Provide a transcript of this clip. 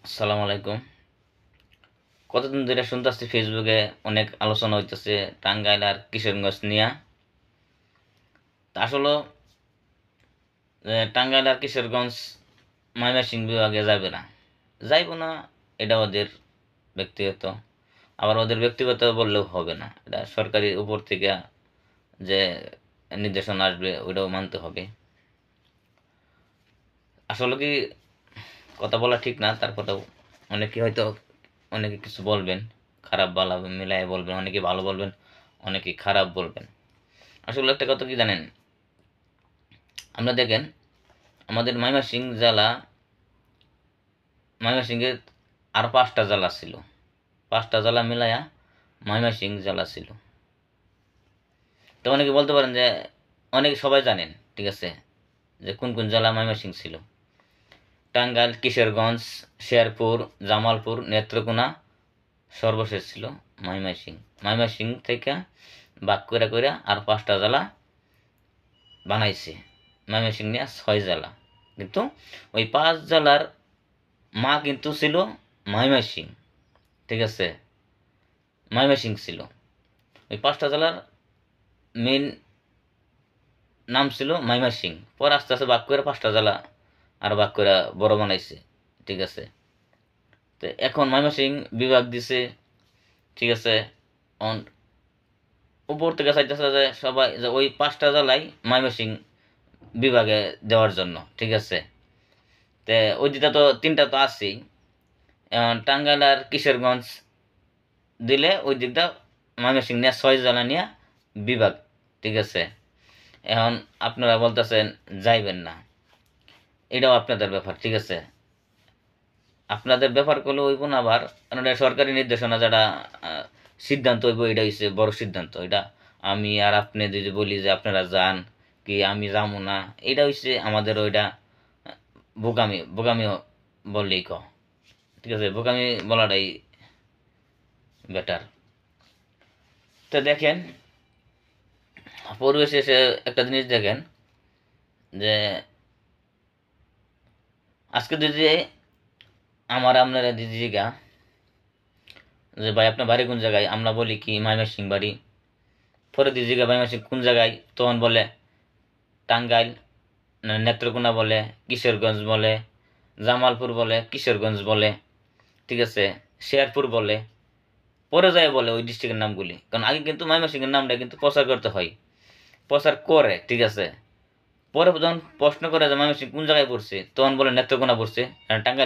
আসসালামু আলাইকুম। কতদিন ধরে শুনতেছি ফেসবুকে অনেক আলোচনা হইতেছে টাঙ্গাইল আর কিশোরগঞ্জ নিয়া। তা আসলে টাঙ্গাইল আর কিশোরগঞ্জ ময়মনসিংহ বিভাগে যাবে না, যাইব না। এটা ওদের ব্যক্তিগত, আবার ওদের ব্যক্তিগত বললেও হবে না, এটা সরকারি উপর থেকে যে নির্দেশনা আসবে ওইটাও মানতে হবে। আসলে কি কথা বলা ঠিক না, তারপরেও অনেকে হয়তো অনেকে কিছু বলবেন, খারাপ ভালো মিলাই বলবেন, অনেকে ভালো বলবেন, অনেকে খারাপ বলবেন। আসলে একটা কথা কি জানেন, আমরা দেখেন আমাদের ময়মনসিংহে আর 5টা জেলা ছিল, 5টা জেলা মিলাইয়া ময়মনসিংহ জেলা ছিল। তো অনেকে বলতে পারেন যে অনেকে সবাই জানেন, ঠিক আছে, যে কোন কোন জেলা ময়মনসিংহ ছিল। টাঙ্গাইল, কিশোরগঞ্জ, শেরপুর, জামালপুর, নেত্রকোনা, সর্বশেষ ছিল ময়মনসিংহ। ময়মনসিংহ থেকে ভাগ করে করে আর 5টা জেলা বানাইছে। ময়মনসিংহ নিয়ে 6 জেলা, কিন্তু ওই 5 জেলার মা কিন্তু ছিল ময়মনসিংহ, ঠিক আছে, ময়মনসিংহ ছিল। ওই 5টা জেলার মেইন নাম ছিল ময়মনসিংহ, পরে আস্তে আস্তে ভাগ করে 5টা জেলা আর ভাগ করে বড় বানাইছে, ঠিক আছে। তো এখন ময়মনসিংহ বিভাগ দিছে, ঠিক আছে। উপর থেকে চাইতেছে যে সবাই যে ওই 5টা জেলায় ময়মনসিংহ বিভাগে দেওয়ার জন্য, ঠিক আছে। তে ওই দিকটা তো 3টা তো আছেই, এখন টাঙ্গাইল আর কিশোরগঞ্জ দিলে ওই দিকটা ময়মনসিংহ নিয়ে 6 জেলা নিয়ে বিভাগ, ঠিক আছে। এখন আপনারা বলতেছেন যাইবেন না, এটাও আপনাদের ব্যাপার, ঠিক আছে। আপনাদের ব্যাপার করলে হইব না, আবার কারণ এটা সরকারি নির্দেশনা, যেটা সিদ্ধান্ত হইব, এটা হচ্ছে বড় সিদ্ধান্ত। এটা আমি আর আপনি যদি বলি যে আপনারা যান, কি আমি যাবো না, এটা হচ্ছে আমাদের ওইটা বোকামি বোকামি বললেই ঠিক আছে, বোকামি বলাটাই বেটার। তো দেখেন, পরিবেশে এসে একটা জিনিস দেখেন যে আজকে যদি আপনারা দিদিগা যে ভাই আপনার বাড়ি কোন জায়গায়, আমরা বলি কি ময়মনসিংহ বাড়ি, পরে দিদিগা ময়মনসিংহ কোন জায়গায়, তখন বলে টাঙ্গাইল, নেত্রকোনা বলে, কিশোরগঞ্জ বলে, জামালপুর বলে, কিশোরগঞ্জ বলে, ঠিক আছে, শেরপুর বলে, পরে যায় বলে ওই ডিস্ট্রিক্টের নামগুলি। কারণ আগে কিন্তু ময়মনসিংহের নামটা কিন্তু প্রচার করতে হয়, প্রচার করে, ঠিক আছে। পরে যখন প্রশ্ন করে যে ময়মনসিংহ কোন জায়গায় পড়ছে, তখন বলে নেত্রকোনা পড়ছে, টাঙ্গাইল